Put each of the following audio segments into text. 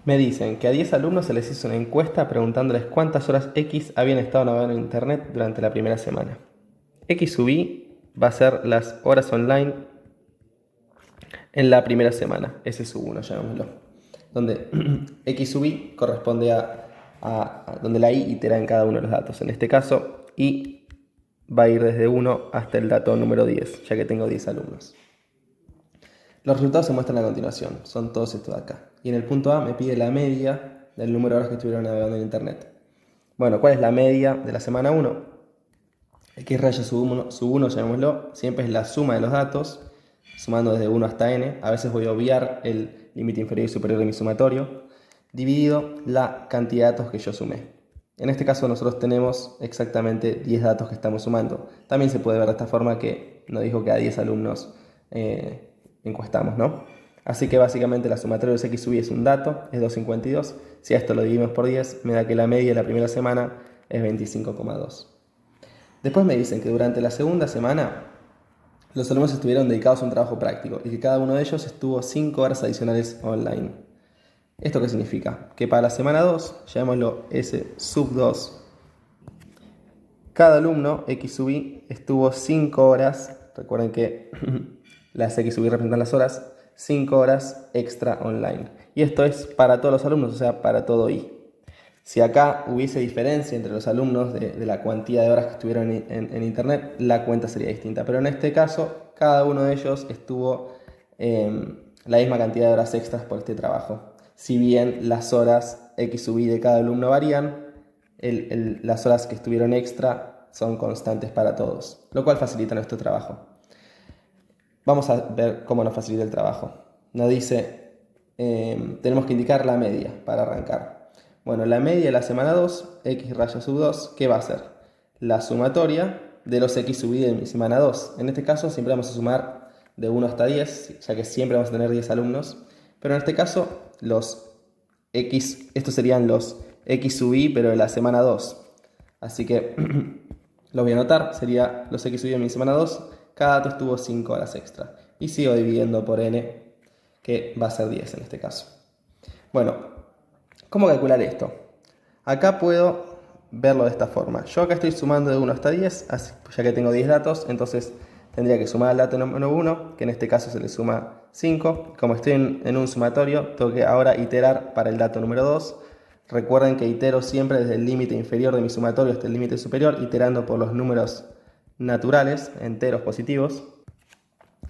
Me dicen que a 10 alumnos se les hizo una encuesta preguntándoles cuántas horas X habían estado navegando en Internet durante la primera semana. X sub I va a ser las horas online en la primera semana, S sub 1, llamémoslo. Donde X sub I corresponde a donde la I itera en cada uno de los datos. En este caso, I va a ir desde 1 hasta el dato número 10, ya que tengo 10 alumnos. Los resultados se muestran a continuación, son todos estos de acá. Y en el punto A me pide la media del número de horas que estuvieron navegando en Internet. Bueno, ¿cuál es la media de la semana 1? X raya sub 1, llamémoslo, siempre es la suma de los datos, sumando desde 1 hasta n. A veces voy a obviar el límite inferior y superior de mi sumatorio, dividido la cantidad de datos que yo sumé. En este caso nosotros tenemos exactamente 10 datos que estamos sumando. También se puede ver de esta forma que nos dijo que a 10 alumnos encuestamos, ¿no? Así que básicamente la sumatoria de X sub I es un dato, es 252. Si a esto lo dividimos por 10, me da que la media de la primera semana es 25,2. Después me dicen que durante la segunda semana los alumnos estuvieron dedicados a un trabajo práctico y que cada uno de ellos estuvo 5 horas adicionales online. ¿Esto qué significa? Que para la semana 2, llamémoslo S sub 2, cada alumno X sub I estuvo 5 horas, recuerden que las X sub I representan las horas, 5 horas extra online. Y esto es para todos los alumnos, o sea, para todo I. Si acá hubiese diferencia entre los alumnos de la cantidad de horas que estuvieron en Internet, la cuenta sería distinta. Pero en este caso, cada uno de ellos estuvo la misma cantidad de horas extras por este trabajo. Si bien las horas X sub I de cada alumno varían, las horas que estuvieron extra son constantes para todos, lo cual facilita nuestro trabajo. Vamos a ver cómo nos facilita el trabajo. Nos dice, tenemos que indicar la media para arrancar. Bueno, la media de la semana 2, X raya sub 2, ¿qué va a ser? La sumatoria de los X sub I de mi semana 2. En este caso siempre vamos a sumar de 1 hasta 10, ya que siempre vamos a tener 10 alumnos. Pero en este caso, los X, estos serían los X sub I, pero de la semana 2. Así que los voy a anotar, sería los X sub I de mi semana 2. Cada dato estuvo 5 horas extra. Y sigo dividiendo por n, que va a ser 10 en este caso. Bueno, ¿cómo calcular esto? Acá puedo verlo de esta forma. Yo acá estoy sumando de 1 hasta 10, ya que tengo 10 datos, entonces tendría que sumar al dato número 1, que en este caso se le suma 5. Como estoy en un sumatorio, tengo que ahora iterar para el dato número 2. Recuerden que itero siempre desde el límite inferior de mi sumatorio hasta el límite superior, iterando por los números naturales, enteros positivos.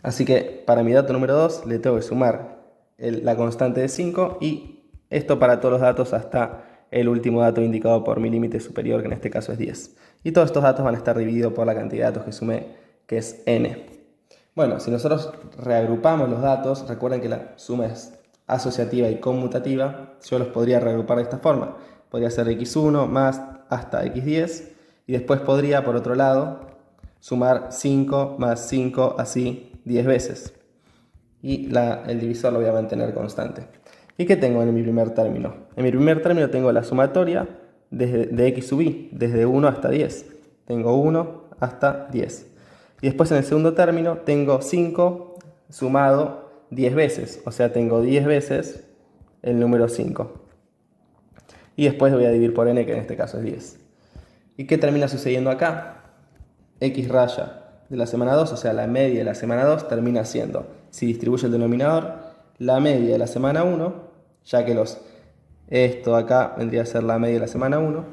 Así que para mi dato número 2 le tengo que sumar la constante de 5 y esto para todos los datos hasta el último dato indicado por mi límite superior, que en este caso es 10. Y todos estos datos van a estar divididos por la cantidad de datos que sumé, que es n. Bueno, si nosotros reagrupamos los datos, recuerden que la suma es asociativa y conmutativa, yo los podría reagrupar de esta forma. Podría ser x1 más hasta x10 y después podría, por otro lado, sumar 5 más 5 así 10 veces. Y el divisor lo voy a mantener constante. ¿Y qué tengo en mi primer término? En mi primer término tengo la sumatoria de x sub i, desde 1 hasta 10. Tengo 1 hasta 10. Y después en el segundo término tengo 5 sumado 10 veces. O sea, tengo 10 veces el número 5. Y después voy a dividir por n, que en este caso es 10. ¿Y qué termina sucediendo acá? X raya de la semana 2, o sea, la media de la semana 2 termina siendo, si distribuyo el denominador, la media de la semana 1, ya que esto acá vendría a ser la media de la semana 1,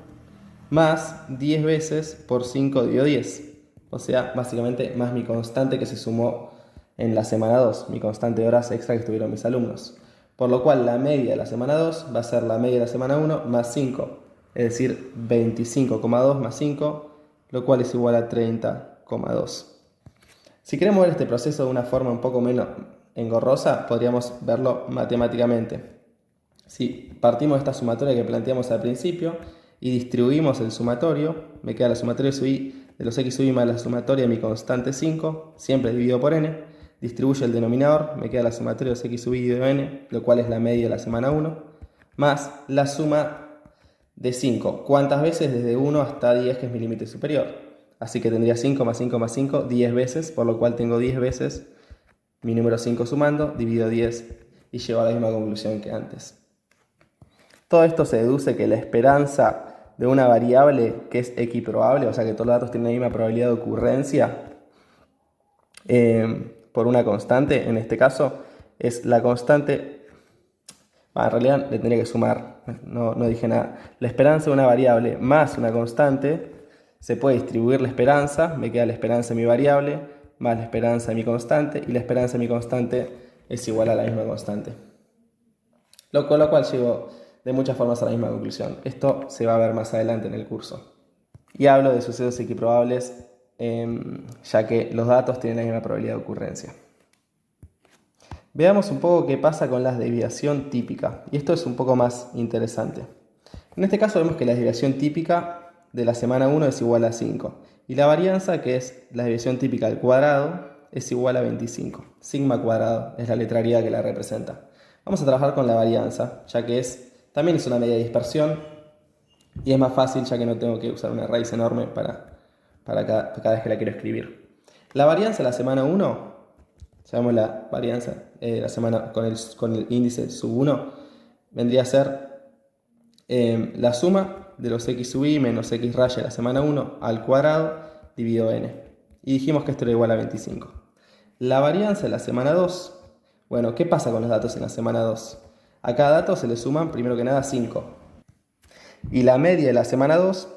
más 10 veces por 5 dividido 10. O sea, básicamente más mi constante que se sumó en la semana 2, mi constante de horas extra que tuvieron mis alumnos. Por lo cual la media de la semana 2 va a ser la media de la semana 1 más 5, es decir, 25,2 más 5, lo cual es igual a 30,2. Si queremos ver este proceso de una forma un poco menos engorrosa, podríamos verlo matemáticamente. Si partimos de esta sumatoria que planteamos al principio y distribuimos el sumatorio, me queda la sumatoria sub i de los x sub i más la sumatoria de mi constante 5, siempre dividido por n. Distribuyo el denominador, me queda la sumatoria de los x sub i de n, lo cual es la media de la semana 1, más la suma de 5. ¿Cuántas veces? Desde 1 hasta 10, que es mi límite superior. Así que tendría 5 más 5 más 5, 10 veces, por lo cual tengo 10 veces mi número 5 sumando, divido 10 y llego a la misma conclusión que antes. Todo esto se deduce que la esperanza de una variable que es equiprobable, o sea que todos los datos tienen la misma probabilidad de ocurrencia, por una constante, en este caso, es la constante. En realidad le tendría que sumar, no dije nada. La esperanza de una variable más una constante, se puede distribuir la esperanza, me queda la esperanza de mi variable, más la esperanza de mi constante, y la esperanza de mi constante es igual a la misma constante. Con lo cual llego de muchas formas a la misma conclusión. Esto se va a ver más adelante en el curso. Y hablo de sucesos equiprobables, ya que los datos tienen la misma probabilidad de ocurrencia. Veamos un poco qué pasa con la desviación típica, y esto es un poco más interesante. En este caso vemos que la desviación típica de la semana 1 es igual a 5, y la varianza, que es la desviación típica al cuadrado, es igual a 25. Sigma cuadrado es la letra griega que la representa. Vamos a trabajar con la varianza, ya que también es una medida de dispersión, y es más fácil ya que no tengo que usar una raíz enorme para cada vez que la quiero escribir. La varianza de la semana 1, llamamos la varianza la semana con el índice sub 1, vendría a ser la suma de los x sub i menos x raya de la semana 1 al cuadrado dividido n. Y dijimos que esto era igual a 25. La varianza de la semana 2, bueno, ¿qué pasa con los datos en la semana 2? A cada dato se le suman, primero que nada, 5. Y la media de la semana 2,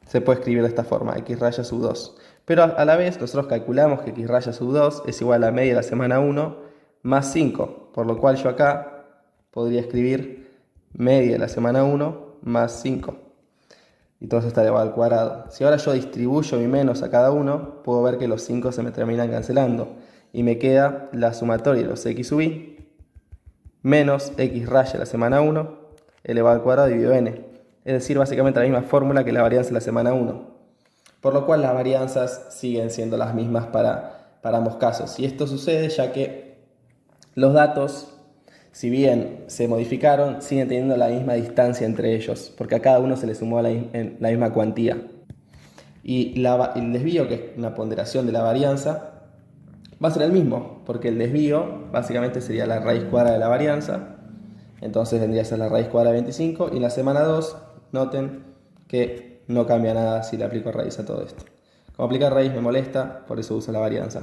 se puede escribir de esta forma, x raya sub 2. Pero a la vez nosotros calculamos que x raya sub 2 es igual a la media de la semana 1 más 5, por lo cual yo acá podría escribir media de la semana 1 más 5. Y todo eso está elevado al cuadrado. Si ahora yo distribuyo mi menos a cada uno, puedo ver que los 5 se me terminan cancelando. Y me queda la sumatoria de los x sub i menos x raya de la semana 1 elevado al cuadrado dividido n. Es decir, básicamente la misma fórmula que la varianza de la semana 1. Por lo cual las varianzas siguen siendo las mismas para ambos casos. Y esto sucede ya que los datos, si bien se modificaron, siguen teniendo la misma distancia entre ellos, porque a cada uno se le sumó la misma cuantía. Y el desvío, que es una ponderación de la varianza, va a ser el mismo, porque el desvío básicamente sería la raíz cuadrada de la varianza. Entonces vendría a ser la raíz cuadrada de 25. Y en la semana 2, noten que no cambia nada si le aplico raíz a todo esto. Como aplicar raíz me molesta, por eso uso la varianza.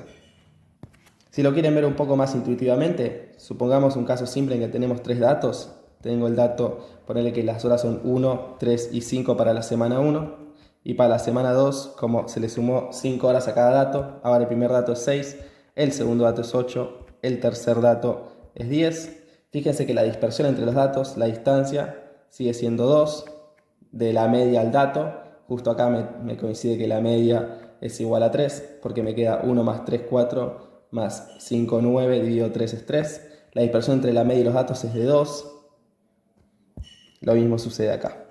Si lo quieren ver un poco más intuitivamente, supongamos un caso simple en que tenemos 3 datos. Tengo el dato, ponerle que las horas son 1, 3 y 5 para la semana 1. Y para la semana 2, como se le sumó 5 horas a cada dato, ahora el primer dato es 6, el segundo dato es 8, el tercer dato es 10. Fíjense que la dispersión entre los datos, la distancia, sigue siendo 2, de la media al dato. Justo acá me coincide que la media es igual a 3, porque me queda 1 más 3, 4, más 5, 9, dividido 3 es 3. La dispersión entre la media y los datos es de 2. Lo mismo sucede acá.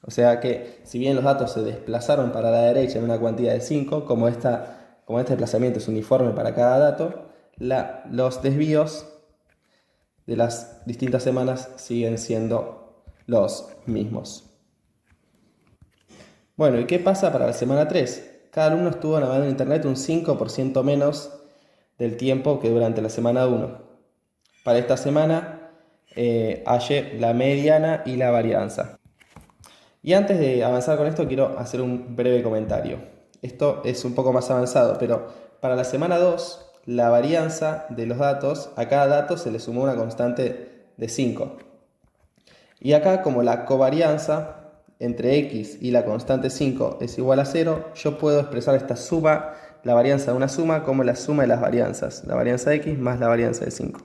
O sea que, si bien los datos se desplazaron para la derecha en una cuantía de 5, como este desplazamiento es uniforme para cada dato, los desvíos de las distintas semanas siguen siendo los mismos. Bueno, ¿y qué pasa para la semana 3? Cada alumno estuvo navegando en internet un 5% menos del tiempo que durante la semana 1. Para esta semana hallé la mediana y la varianza. Y antes de avanzar con esto quiero hacer un breve comentario. Esto es un poco más avanzado, pero para la semana 2, la varianza de los datos, a cada dato se le sumó una constante de 5. Y acá, como la covarianza entre x y la constante 5 es igual a 0, yo puedo expresar esta suma, la varianza de una suma, como la suma de las varianzas, la varianza de x más la varianza de 5.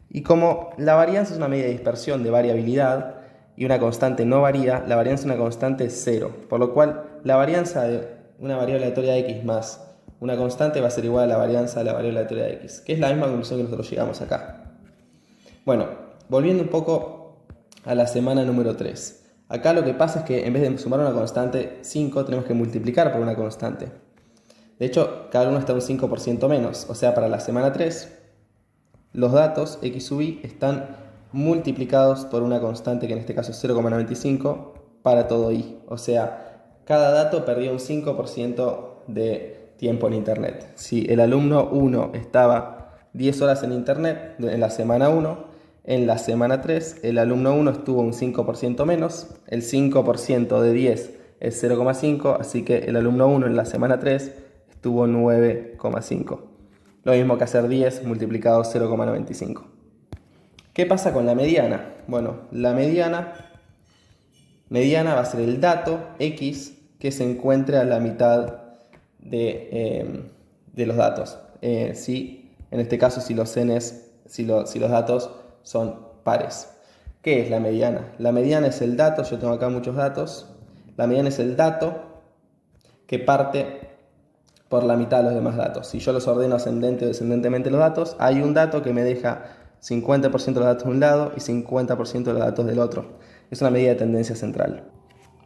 Y como la varianza es una medida de dispersión de variabilidad y una constante no varía, la varianza es una constante 0, por lo cual la varianza de una variable aleatoria de x más una constante va a ser igual a la varianza de la variable aleatoria de x, que es la misma conclusión que nosotros llegamos acá. Bueno, volviendo un poco a la semana número 3. Acá lo que pasa es que en vez de sumar una constante 5, tenemos que multiplicar por una constante. De hecho, cada uno está un 5% menos. O sea, para la semana 3, los datos x sub i están multiplicados por una constante que en este caso es 0,95 para todo i. O sea, cada dato perdió un 5% de tiempo en internet. Si el alumno 1 estaba 10 horas en internet en la semana 1. En la semana 3 el alumno 1 estuvo un 5% menos. El 5% de 10 es 0,5, así que el alumno 1 en la semana 3 estuvo 9,5. Lo mismo que hacer 10 multiplicado 0,95. ¿Qué pasa con la mediana? Bueno, la mediana va a ser el dato X que se encuentre a la mitad de los datos. En este caso, si los datos son pares. ¿Qué es la mediana? La mediana es el dato, yo tengo acá muchos datos. La mediana es el dato que parte por la mitad de los demás datos. Si yo los ordeno ascendente o descendentemente los datos, hay un dato que me deja 50% de los datos de un lado y 50% de los datos del otro. Es una medida de tendencia central.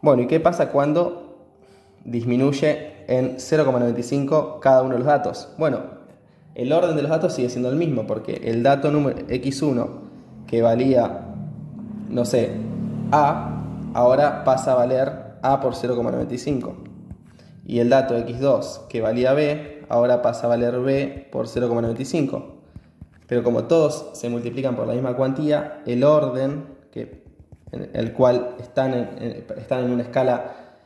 Bueno, ¿y qué pasa cuando disminuye en 0,95 cada uno de los datos? Bueno, el orden de los datos sigue siendo el mismo, porque el dato número x1 que valía, no sé, a, ahora pasa a valer a por 0,95. Y el dato x2 que valía b, ahora pasa a valer b por 0,95. Pero como todos se multiplican por la misma cuantía, el orden en el cual están en una escala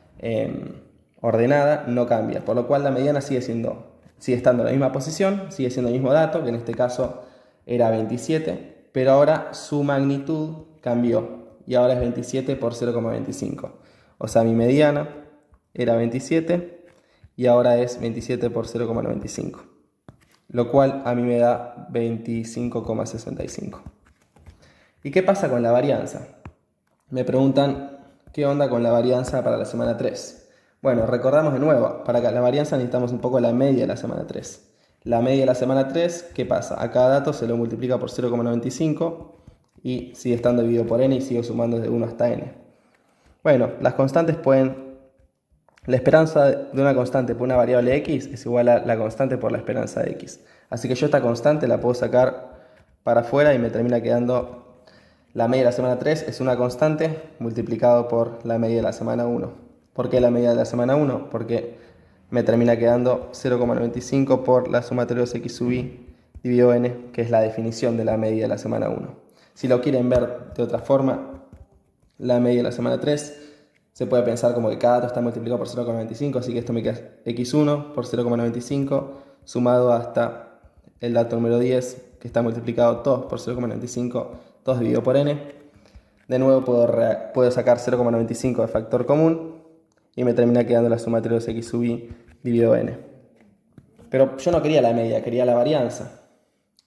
ordenada no cambia. Por lo cual la mediana sigue estando en la misma posición, sigue siendo el mismo dato, que en este caso era 27, pero ahora su magnitud cambió y ahora es 27 por 0,25. O sea, mi mediana era 27 y ahora es 27 por 0,95. Lo cual a mí me da 25,65. ¿Y qué pasa con la varianza? Me preguntan qué onda con la varianza para la semana 3. Bueno, recordamos de nuevo, para la varianza necesitamos un poco la media de la semana 3. La media de la semana 3, ¿qué pasa? A cada dato se lo multiplica por 0,95 y sigue estando dividido por n y sigo sumando desde 1 hasta n. Bueno, las constantes la esperanza de una constante por una variable x es igual a la constante por la esperanza de x. Así que yo esta constante la puedo sacar para afuera y me termina quedando la media de la semana 3 es una constante multiplicado por la media de la semana 1. ¿Por qué la media de la semana 1? Porque me termina quedando 0,95 por la sumatoria de x sub i dividido n, que es la definición de la media de la semana 1. Si lo quieren ver de otra forma, la media de la semana 3 se puede pensar como que cada dato está multiplicado por 0,95, así que esto me queda x1 por 0,95 sumado hasta el dato número 10, que está multiplicado todos por 0,95, todos dividido por n. De nuevo puedo sacar 0,95 de factor común y me termina quedando la sumatoria de x sub i dividido n. Pero yo no quería la media, quería la varianza.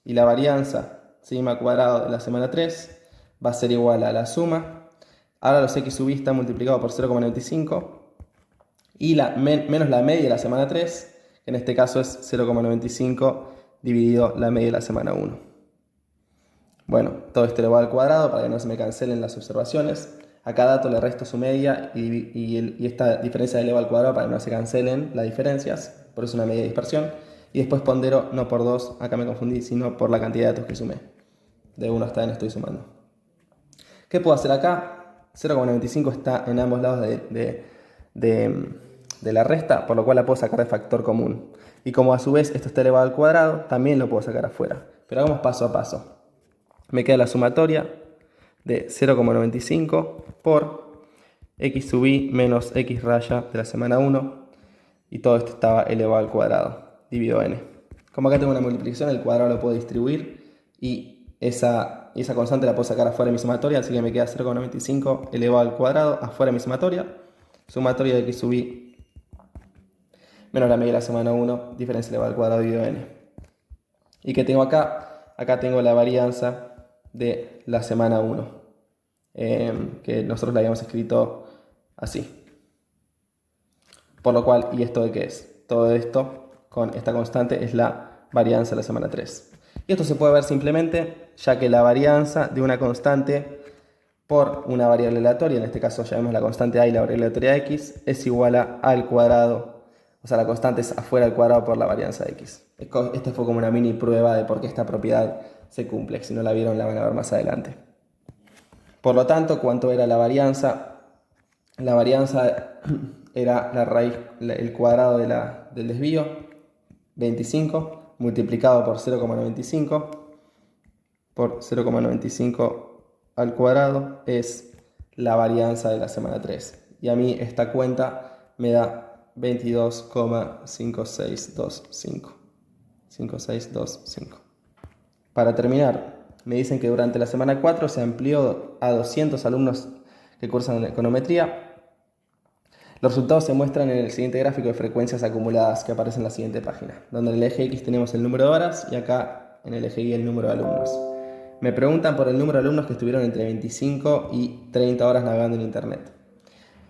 Y la varianza, sigma cuadrado de la semana 3, va a ser igual a la suma. Ahora los x sub i están multiplicados por 0,95 y menos la media de la semana 3, que en este caso es 0,95 dividido la media de la semana 1. Bueno, todo esto elevado al cuadrado para que no se me cancelen las observaciones. A cada dato le resto su media y esta diferencia de elevado al cuadrado para que no se cancelen las diferencias, por eso una media de dispersión. Y después pondero no por 2, acá me confundí, sino por la cantidad de datos que sumé. De 1 hasta n estoy sumando. ¿Qué puedo hacer acá? 0,95 está en ambos lados de la resta, por lo cual la puedo sacar de factor común. Y como a su vez esto está elevado al cuadrado, también lo puedo sacar afuera. Pero hagamos paso a paso. Me queda la sumatoria de 0,95 por x sub i menos x raya de la semana 1. Y todo esto estaba elevado al cuadrado, dividido n. Como acá tengo una multiplicación, el cuadrado lo puedo distribuir y esa constante la puedo sacar afuera de mi sumatoria, así que me queda 0,95 elevado al cuadrado afuera de mi sumatoria. Sumatoria de x sub i menos la media de la semana 1, diferencia elevado al cuadrado dividido n. ¿Y qué tengo acá? Acá tengo la varianza de la semana 1, que nosotros la habíamos escrito así. Por lo cual, ¿y esto de qué es? Todo esto con esta constante es la varianza de la semana 3. Y esto se puede ver simplemente, ya que la varianza de una constante por una variable aleatoria, en este caso llamemos la constante a y la variable aleatoria x, es igual a al cuadrado. O sea, la constante es afuera al cuadrado por la varianza de x. Esta fue como una mini prueba de por qué esta propiedad se cumple. Si no la vieron, la van a ver más adelante. Por lo tanto, ¿cuánto era la varianza? La varianza era la raíz, el cuadrado del desvío, 25, multiplicado por 0,95 por 0,95 al cuadrado es la varianza de la semana 3. Y a mí esta cuenta me da 22,5625. 5625. Para terminar, me dicen que durante la semana 4 se amplió a 200 alumnos que cursan econometría. Los resultados se muestran en el siguiente gráfico de frecuencias acumuladas que aparece en la siguiente página, donde en el eje X tenemos el número de horas y acá en el eje Y el número de alumnos. Me preguntan por el número de alumnos que estuvieron entre 25 y 30 horas navegando en Internet.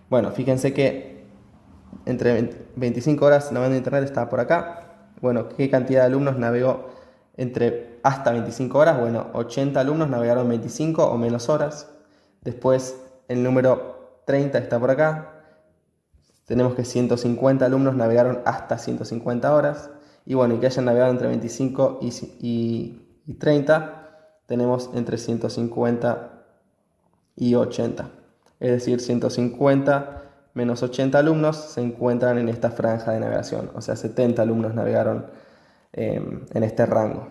Bueno, fíjense que entre 25 horas navegando en Internet está por acá. Bueno, ¿qué cantidad de alumnos navegó entre hasta 25 horas? Bueno, 80 alumnos navegaron 25 o menos horas. Después el número 30 está por acá. Tenemos que 150 alumnos navegaron hasta 150 horas. Y bueno, y que hayan navegado entre 25 y 30, tenemos entre 150 y 80. Es decir, 150 menos 80 alumnos se encuentran en esta franja de navegación. O sea, 70 alumnos navegaron en este rango.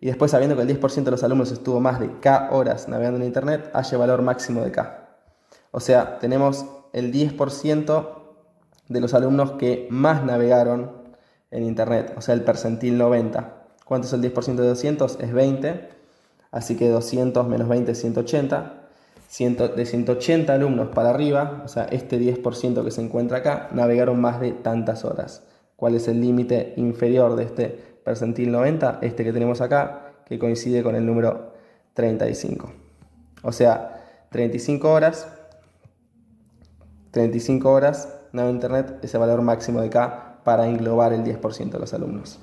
Y después, sabiendo que el 10% de los alumnos estuvo más de K horas navegando en Internet, hay valor máximo de K. O sea, tenemos el 10% de los alumnos que más navegaron en Internet, o sea, el percentil 90. ¿Cuánto es el 10% de 200? Es 20, así que 200 menos 20 es 180. De 180 alumnos para arriba, o sea, este 10% que se encuentra acá, navegaron más de tantas horas. ¿Cuál es el límite inferior de este percentil 90? Este que tenemos acá, que coincide con el número 35. O sea, 35 horas navegando en Internet es el valor máximo de K para englobar el 10% de los alumnos.